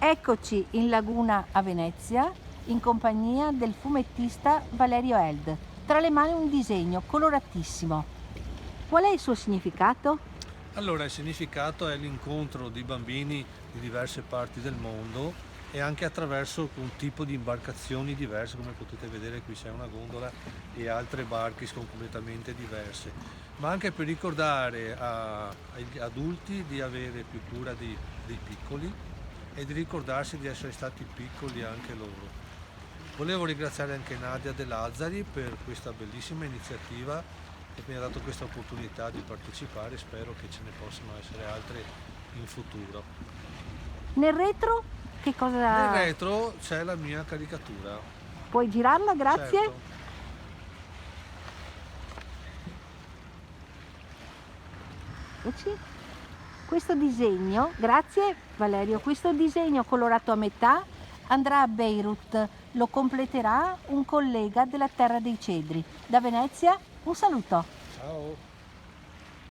Eccoci in laguna a Venezia in compagnia del fumettista Valerio Eld. Tra le mani un disegno coloratissimo. Qual è il suo significato? Allora, il significato è l'incontro di bambini di diverse parti del mondo e anche attraverso un tipo di imbarcazioni diverse, come potete vedere qui c'è una gondola e altre barche completamente diverse, ma anche per ricordare agli adulti di avere più cura dei piccoli e di ricordarsi di essere stati piccoli anche loro. Volevo ringraziare anche Nadia De Lazzari per questa bellissima iniziativa e mi ha dato questa opportunità di partecipare, spero che ce ne possano essere altre in futuro. Nel retro che Nel cosa... retro c'è la mia caricatura, Puoi girarla, grazie? certo. Eccoci. Questo disegno, grazie Valerio, questo disegno colorato a metà andrà a Beirut, lo completerà un collega della Terra dei Cedri. Da Venezia un saluto. Ciao!